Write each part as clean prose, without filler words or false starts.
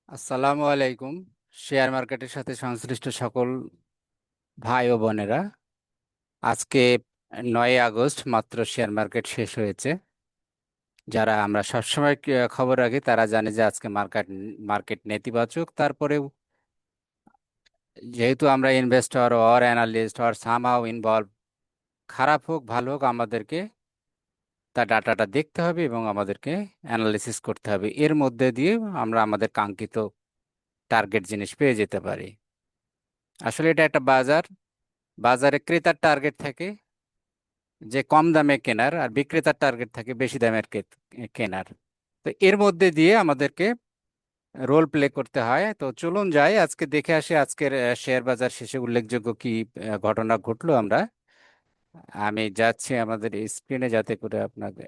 আসসালামু আলাইকুম। শেয়ার মার্কেটের সাথে সংশ্লিষ্ট সকল ভাই ও বোনেরা, আজকে 9 আগস্ট মাত্র শেয়ার মার্কেট শেষ হয়েছে। যারা আমরা সবসময় খবর রাখি তারা জানে যে আজকে মার্কেট মার্কেট নেতিবাচক। তারপরেও যেহেতু আমরা investor or analyst or somehow involve, খারাপ হোক ভালো হোক আমাদেরকে তার ডাটাটা দেখতে হবে এবং আমাদেরকে অ্যানালিসিস করতে হবে। এর মধ্যে দিয়ে আমরা আমাদের কাঙ্ক্ষিত টার্গেট জিনিস পেয়ে যেতে পারি। আসলে এটা একটা বাজার, বাজারে ক্রেতার টার্গেট থাকে যে কম দামে কেনার, আর বিক্রেতার টার্গেট থাকে বেশি দামের কেনার। তো এর মধ্যে দিয়ে আমাদেরকে রোল প্লে করতে হয়। তো চলুন যাই আজকে দেখে আসি আজকের শেয়ার বাজার শেষে উল্লেখযোগ্য কি ঘটনা ঘটলো। আমি যাচ্ছি আমাদের স্ক্রিনে যাতে করে আপনাদের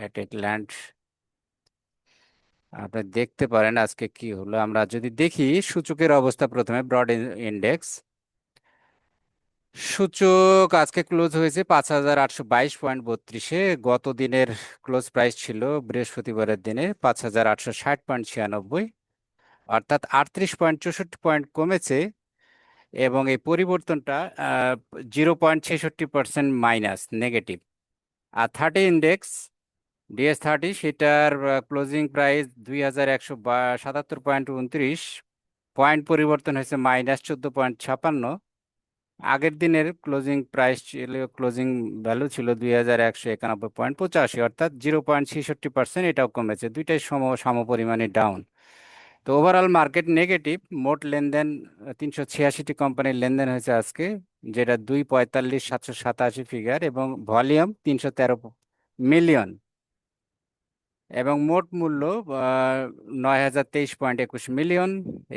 এট এ গ্ল্যান্স আপনি দেখতে পারেন আজকে কি হলো। আমরা যদি দেখি সূচকের অবস্থা, প্রথমে ব্রড ইন্ডেক্স সূচক আজকে ক্লোজ হয়েছে 5,822.32-এ। গত দিনের ক্লোজ প্রাইস ছিল বৃহস্পতিবারের দিনে 5,860.96, অর্থাৎ 38.64 পয়েন্ট কমেছে। এবং এই পরিবর্তনটা 0.66% মাইনাস নেগেটিভ। আর 30 ইন্ডেক্স DS 30, সেটার ক্লোজিং প্রাইস 2,177.29 পয়েন্ট, পরিবর্তন হয়েছে -14.56। আগের দিনের ক্লোজিং ভ্যালু ছিল 2,191.85, অর্থাৎ 0.66%, এটাও কমেছে। দুইটাই সমপরিমাণে ডাউন। তো ওভারঅল মার্কেট নেগেটিভ। মোট লেনদেন 386টি কোম্পানির লেনদেন হয়েছে আজকে, যেটা 2,45,787 ফিগার, এবং ভলিউম 313 মিলিয়ন, এবং মোট মূল্য 9,023.21 মিলিয়ন।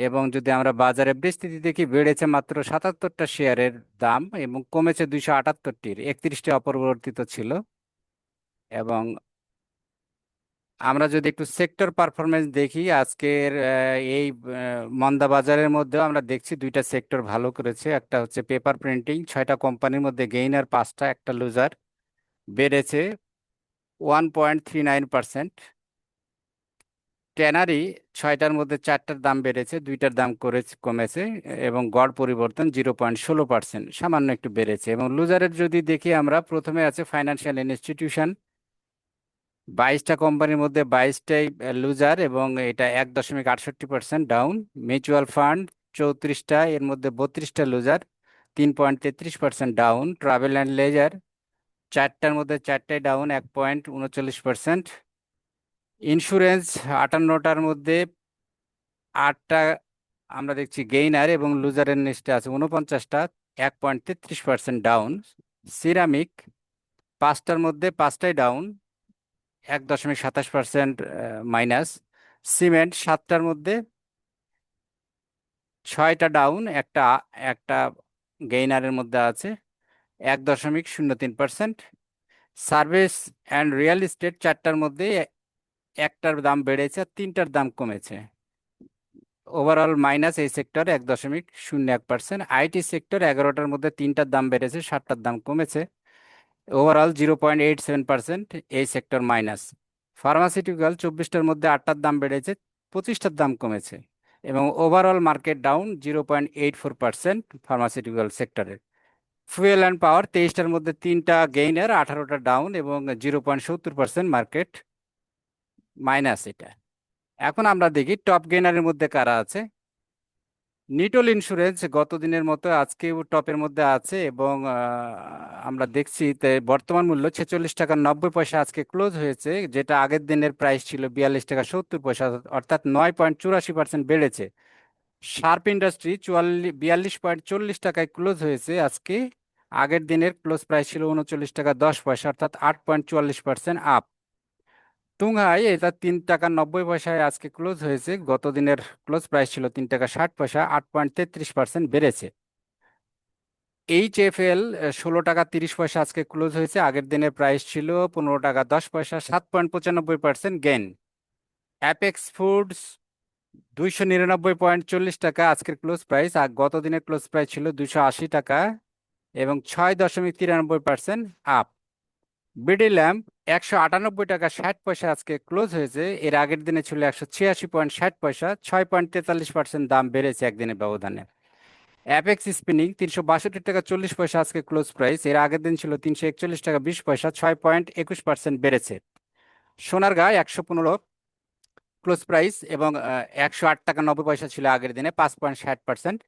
এবং যদি আমরা বাজারে বিস্তৃতি দেখি, বেড়েছে মাত্র 77টা শেয়ারের দাম এবং কমেছে 278টির, 31টি অপরিবর্তিত ছিল। এবং আমরা যদি একটু সেক্টর পারফরমেন্স দেখি আজকের এই মন্দা বাজারের মধ্যেও আমরা দেখছি দুইটা সেক্টর ভালো করেছে। একটা হচ্ছে পেপার প্রিন্টিং, 6টা কোম্পানির মধ্যে গেইনার 5টা, একটা লুজার। বেড়েছে 1.39%। ট্যানারি 6টার মধ্যে 4টার দাম বেড়েছে, 2টার দাম কমেছে, এবং গড় পরিবর্তন 0.16%, সামান্য একটু বেড়েছে। এবং লুজারের যদি দেখি আমরা, প্রথমে আছে ফাইন্যান্সিয়াল ইনস্টিটিউশন, 22টা কোম্পানির মধ্যে 22টাই লুজার, এবং এটা 1.68% ডাউন। মিউচুয়াল ফান্ড 34টা, এর মধ্যে 32টা loser, 3.33% down. Travel and leisure 4টার মধ্যে 4টাই ডাউন, 1.39%। ইন্স্যুরেন্স 58টার মধ্যে 8টা আমরা দেখছি গেইনার, এবং লুজারের লিস্টে আছে 49টা, 1.33% ডাউন। সিরামিক 5টার মধ্যে 5টাই ডাউন, 1.27% মাইনাস। সিমেন্ট 7টার মধ্যে 6টা ডাউন, একটা একটা গেইনারের মধ্যে আছে, 1.03%। সার্ভিস অ্যান্ড রিয়েল এস্টেট 4টার মধ্যে একটার দাম বেড়েছে আর 3টার দাম কমেছে। ওভারঅল মাইনাস এই সেক্টর 1.01%। আইটি সেক্টর 11টার মধ্যে 3টার দাম বেড়েছে, 7টার দাম কমেছে। ওভারঅল 0.87%, এই সেক্টর মাইনাস। ফার্মাসিউটিক্যাল 24টার মধ্যে 8টার দাম বেড়েছে, 25টার দাম কমেছে। এবং ওভারঅল মার্কেট ডাউন 0.84% ফার্মাসিউটিক্যাল সেক্টরে। ফুয়েল অ্যান্ড পাওয়ার 23টার মধ্যে 3টা গেইনার, 18টা ডাউন, এবং 0.70% মার্কেট মাইনাস এটা। এখন আমরা দেখি টপ গেইনারের মধ্যে কারা আছে। নিটল ইন্স্যুরেন্স গত দিনের মতো আজকেও টপের মধ্যে আছে, এবং আমরা দেখছি বর্তমান মূল্য 46 টাকা 90 পয়সা আজকে ক্লোজ হয়েছে, যেটা আগের দিনের প্রাইস ছিল 42 টাকা 70 পয়সা, অর্থাৎ 9.84% বেড়েছে। শার্প ইন্ডাস্ট্রি 42.40 টাকায় ক্লোজ হয়েছে আজকে, আগের দিনের ক্লোজ প্রাইস ছিল 39 টাকা 10 পয়সা, অর্থাৎ 8.44% আপ। টুংহাই এটা 3 টাকা 90 পয়সায় আজকে ক্লোজ হয়েছে, গত দিনের ক্লোজ প্রাইস ছিল 3 টাকা 60 পয়সা, 8.33% বেড়েছে। HFL 16 টাকা 30 পয়সা আজকে ক্লোজ হয়েছে, আগের দিনের প্রাইস ছিল 15 টাকা 10 পয়সা, 7.95% গেইন। অ্যাপেক্স ফুডস 299.40 টাকা আজকের ক্লোজ প্রাইস, আর গত দিনের ক্লোজ প্রাইস ছিল 280 টাকা, এবং 6.93% আপ। বিডি ল্যাম্প 198 টাকা 60 পয়সা আজকে ক্লোজ হয়েছে, এর আগের দিনে ছিল 186.60 পয়সা, 6.43% দাম বেড়েছে একদিনের ব্যবধানে। অ্যাপেক্স স্পিনিং 362 টাকা 40 পয়সা আজকে ক্লোজ প্রাইস, এর আগের দিন ছিল 341 টাকা 20 পয়সা, 6.21% বেড়েছে। সোনারগাঁ 115 ক্লোজ প্রাইস এবং 108 টাকা 90 পয়সা ছিল আগের দিনে, 5.60%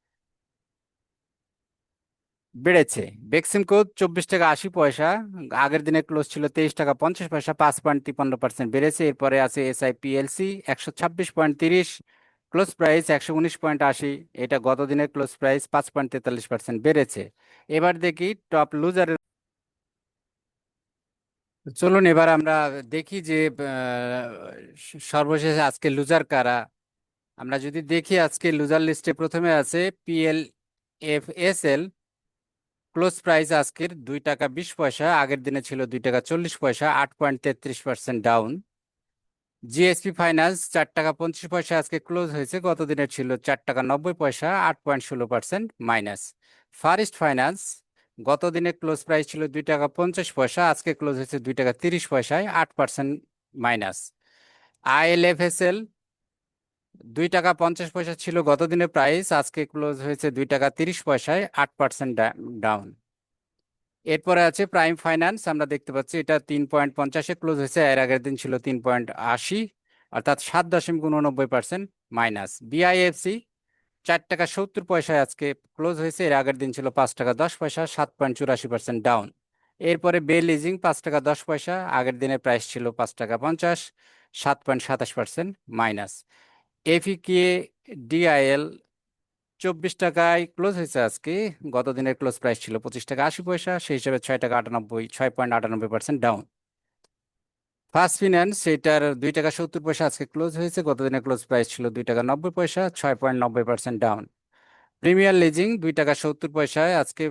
বেড়েছে। বেক্সিমকো 24 টাকা 80 পয়সা, আগের দিনে ক্লোজ ছিল 23 টাকা 50 পয়সা, 5.53% বেড়েছে। এরপরে আছে SIPLC 126.30 ক্লোজ প্রাইস, 119.80, এটা গত দিনের ক্লোজ প্রাইস, 5.43% বেড়েছে। এবার দেখি টপ লুজারের। চলুন এবার আমরা দেখি যে সর্বশেষে আজকে লুজার কারা। আমরা যদি দেখি আজকে লুজার লিস্টে প্রথমে আছে PLFSL, ক্লোজ প্রাইস আজকের 2 টাকা 20 পয়সা, আগের দিনে ছিল 2 টাকা 40 পয়সা, 8.33% ডাউন। জিএসপি ফাইন্যান্স 4 টাকা 25 পয়সা আজকে ক্লোজ হয়েছে, গত দিনের ছিল 4 টাকা 90 পয়সা, 8.16% মাইনাস। ফারিস্ট ফাইন্যান্স গত দিনে ক্লোজ প্রাইস ছিল 2 টাকা 50 পয়সা, আজকে ক্লোজ হয়েছে 2 টাকা 30 পয়সায়, 8% মাইনাস। ILFSL 2 টাকা 50 পয়সা ছিল গত দিনের প্রাইস, আজকে ক্লোজ হয়েছে 2 টাকা 30 পয়সায়, 8% ডাউন। এরপরে আছে প্রাইম ফাইন্যান্স, আমরা দেখতে পাচ্ছি এটা 3.50-এ ক্লোজ হয়েছে, এর আগের দিন ছিল 3.80, অর্থাৎ 7.89% মাইনাস। BIFC 4 টাকা 70 পয়সায় আজকে ক্লোজ হয়েছে, এর আগের দিন ছিল 5 টাকা 10 পয়সা, 7.84% ডাউন। এরপরে বে লিজিং 5 টাকা 10 পয়সা, আগের দিনের প্রাইস ছিল 5 টাকা 50, 7.27% মাইনাস। এফিকে ডিআইএল 24 টাকায় ক্লোজ হয়েছে আজকে, গত দিনের ক্লোজ প্রাইস ছিল 25 টাকা 80 পয়সা, সেই হিসাবে 6 টাকা 98, 6.98% ডাউন। ফার্স্ট ফিন্যান্স এটার 2 টাকা 70 পয়সা আজকে ক্লোজ হয়েছে, গত দিনের ক্লোজ প্রাইস ছিল 2 টাকা 90 পয়সা, 6.90% ডাউন। প্রিমিয়ার লিজিং 2 টাকা 70 পয়সায় আজকে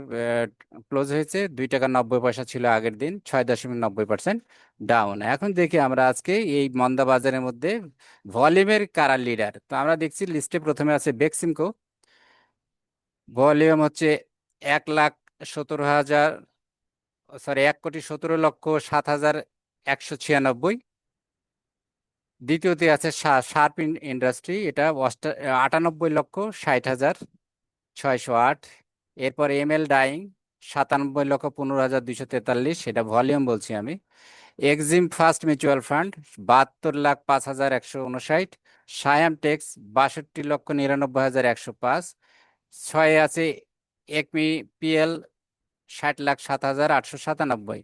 ক্লোজ হয়েছে, 2 টাকা 90 পয়সা ছিল আগের দিন, 6.90% ডাউন। এখন দেখি আমরা আজকে এই মন্দা বাজারের মধ্যে ভলিউমের কারা লিডার। তো আমরা দেখছি লিস্টে প্রথমে আছে বেক্সিমকো, ভলিউম হচ্ছে 1,17,000, সরি 1,17,07,196। দ্বিতীয়তে আছে শার্প ইন্ডাস্ট্রি, এটা 98,60,60,608। এরপর ML ডাইং 97,15,243, সেটা ভলিউম বলছি আমি। Exim first mutual fund 72,05,159। Siyam Tex 62,99,105। ছয়ে আছে একমি PL 60,07,897।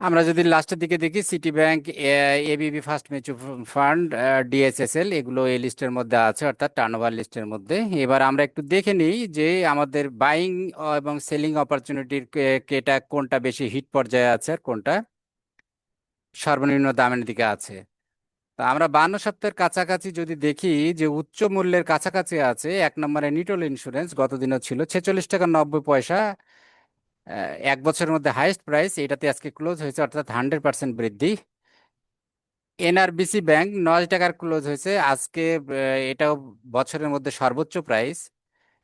আমরা যদি লাস্টের দিকে দেখি city bank, ABB first mutual fund, DHSL, এগুলো এই লিস্টের মধ্যে আছে, অর্থাৎ টার্নওভার লিস্টের মধ্যে। এবার আমরা একটু দেখে নিই যে আমাদের বাইং এবং সেলিং অপরচুনিটির কেটা কোনটা বেশি হিট পর্যায়ে আছে আর কোনটা সর্বনিম্ন দামের দিকে আছে। তা আমরা 52 সপ্তাহের কাছাকাছি যদি দেখি, যে উচ্চ মূল্যের কাছাকাছি আছে, 1 নম্বরে নিটল ইন্স্যুরেন্স গত দিনও ছিল 46 টাকা 90 পয়সা, 1 বছরের মধ্যে হাইয়েস্ট প্রাইস, এটাতে আজকে ক্লোজ হয়েছে, অর্থাৎ 100% বৃদ্ধি। NRBC ব্যাংক 9 টাকার ক্লোজ হয়েছে আজকে, এটাও বছরের মধ্যে সর্বোচ্চ প্রাইস।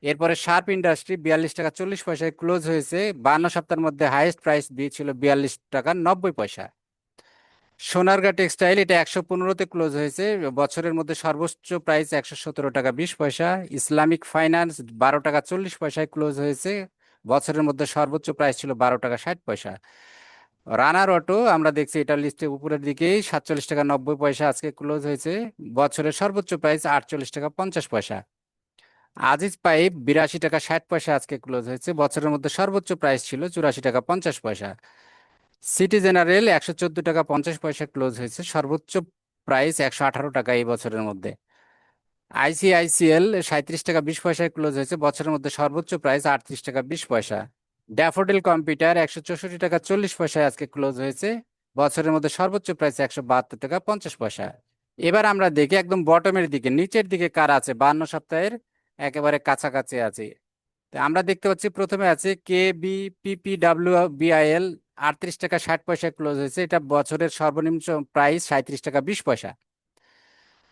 এরপরে শার্প ইন্ডাস্ট্রি 42 টাকা 40 পয়সায় ক্লোজ হয়েছে, 52 সপ্তাহের মধ্যে হাইয়েস্ট প্রাইস দিয়েছিল 42 টাকা 90 পয়সা। সোনারগাঁ টেক্সটাইল এটা 115-তে ক্লোজ হয়েছে, বছরের মধ্যে সর্বোচ্চ প্রাইস 117 টাকা 20 পয়সা। ইসলামিক ফাইন্যান্স 12 টাকা 40 পয়সায় ক্লোজ হয়েছে, বছরের মধ্যে সর্বোচ্চ প্রাইস ছিল 12 টাকা 60 পয়সা। রানার অটো আমরা দেখছি এটা লিস্টে উপরের দিকেই, 47 টাকা 90 পয়সা আজকে ক্লোজ হয়েছে, বছরের সর্বোচ্চ প্রাইস 48 টাকা 50 পয়সা। আজিজ পাইপ 82 টাকা 60 পয়সা আজকে ক্লোজ হয়েছে, বছরের মধ্যে সর্বোচ্চ প্রাইস ছিল 84 টাকা 50 পয়সা। সিটি জেনারেল 114 টাকা 50 পয়সা ক্লোজ হয়েছে, সর্বোচ্চ প্রাইস 118 টাকা এই বছরের মধ্যে। ICICL 37 টাকা 20 পয়সায় ক্লোজ হয়েছে, বছরের মধ্যে সর্বোচ্চ প্রাইস 38 টাকা 20 পয়সা। ড্যাফোডিল কম্পিউটার 164 টাকা 40 পয়সায় আজকে ক্লোজ হয়েছে, বছরের মধ্যে সর্বোচ্চ প্রাইস 172 টাকা 50 পয়সা। এবার আমরা দেখি একদম বটমের দিকে, নিচের দিকে কারা আছে 52 সপ্তাহের একেবারে কাছাকাছি আছে। তো আমরা দেখতে পাচ্ছি প্রথমে আছে KBPPWBIL 38 টাকা 60 পয়সায় ক্লোজ হয়েছে, এটা বছরের সর্বনিম্ন প্রাইস 37 টাকা 20 পয়সা।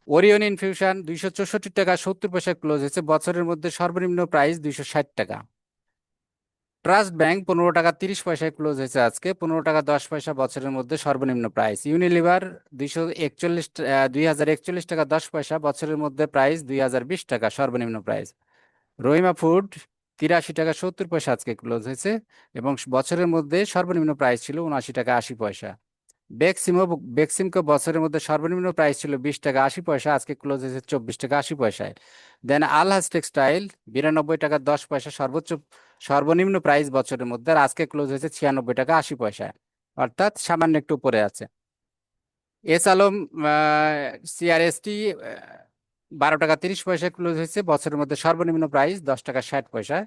ওরিয়ন ইনফিউশন 264 টাকা 70 পয়সায় ক্লোজ হয়েছে, বছরের মধ্যে সর্বনিম্ন প্রাইস 260 টাকা। ট্রাস্ট ব্যাংক 15 টাকা 30 পয়সায় ক্লোজ হয়েছে আজকে। 15 টাকা 10 পয়সা বছরের মধ্যে সর্বনিম্ন প্রাইস। ইউনিলিভার 2041 টাকা 10 পয়সা বছরের মধ্যে প্রাইস 2020 টাকা সর্বনিম্ন প্রাইস। রহিমা ফুড 83 টাকা 70 পয়সা আজকে ক্লোজ হয়েছে এবং বছরের মধ্যে সর্বনিম্ন প্রাইস ছিল 79 টাকা 80 পয়সা। বেক্সিমো বেক্সিমকো বছরের মধ্যে সর্বনিম্ন প্রাইস ছিল 20 টাকা 80 পয়সা, আজকে ক্লোজ হয়েছে 24 টাকা 80 পয়সায়। দেন আলহাজ টেক্সটাইল 92 টাকা 10 পয়সা সর্বোচ্চ সর্বনিম্ন প্রাইস বছরের মধ্যে, আর আজকে ক্লোজ হয়েছে 96 টাকা 80 পয়সায়, অর্থাৎ সামান্য একটু উপরে আছে। এস আলম সিআরএসটি 12 টাকা 30 পয়সায় ক্লোজ হয়েছে, বছরের মধ্যে সর্বনিম্ন প্রাইস 10 টাকা 60 পয়সা।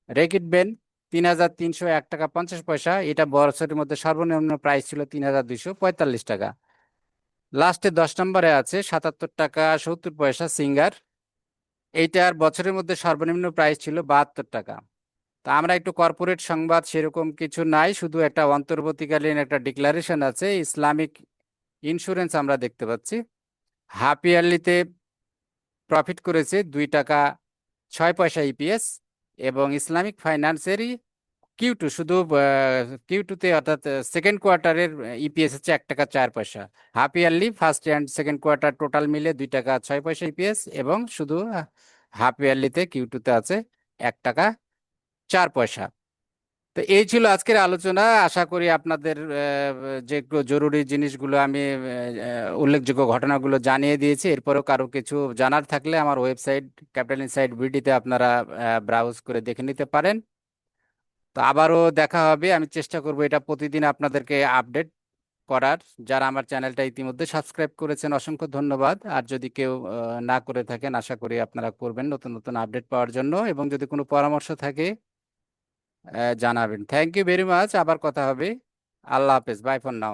রেকিট বেন 3301 টাকা 50 পয়সা, এটা বছরের মধ্যে সর্বনিম্ন প্রাইস ছিল 3245 টাকা। লাস্টে 10 নম্বরে আছে 77 টাকা 70 পয়সা সিঙ্গার, এইটার বছরের মধ্যে সর্বনিম্ন প্রাইস ছিল 72 টাকা। তা আমরা একটু কর্পোরেট সংবাদ সেরকম কিছু নাই, শুধু একটা অন্তর্বর্তীকালীন একটা ডিক্লারেশন আছে। ইসলামিক ইন্স্যুরেন্স আমরা দেখতে পাচ্ছি হাফ ইয়ারলিতে প্রফিট করেছে 2 টাকা 6 পয়সা ইপিএস, এবং ইসলামিক ফাইন্যান্সেরই কিউ টু শুধু কিউ টুতে অর্থাৎ সেকেন্ড কোয়ার্টারের ইপিএস হচ্ছে 1 টাকা 4 পয়সা। Half yearly first and second quarter total মিলে 2 টাকা 6 পয়সা ইপিএস, এবং শুধু হাফ ইয়ারলিতে কিউ টুতে আছে 1 টাকা 4 পয়সা। তো এই ছিল আজকের আলোচনা। আশা করি আপনাদের যে জরুরি জিনিসগুলো আমি উল্লেখযোগ্য ঘটনাগুলো জানিয়ে দিয়েছি। এরপরেও কারো কিছু জানার থাকলে আমার ওয়েবসাইট ক্যাপিটাল ইনসাইট বিডিতে আপনারা ব্রাউজ করে দেখে নিতে পারেন। তো আবারও দেখা হবে, আমি চেষ্টা করব এটা প্রতিদিন আপনাদেরকে আপডেট করার। যারা আমার চ্যানেলটা ইতিমধ্যে সাবস্ক্রাইব করেছেন অসংখ্য ধন্যবাদ, আর যদি কেউ না করে থাকেন আশা করি আপনারা করবেন নতুন নতুন আপডেট পাওয়ার জন্য, এবং যদি কোনো পরামর্শ থাকে জানাবেন। থ্যাংক ইউ ভেরি মাচ, আবার কথা হবে। আল্লাহ হাফেজ, বাই ফর নাও।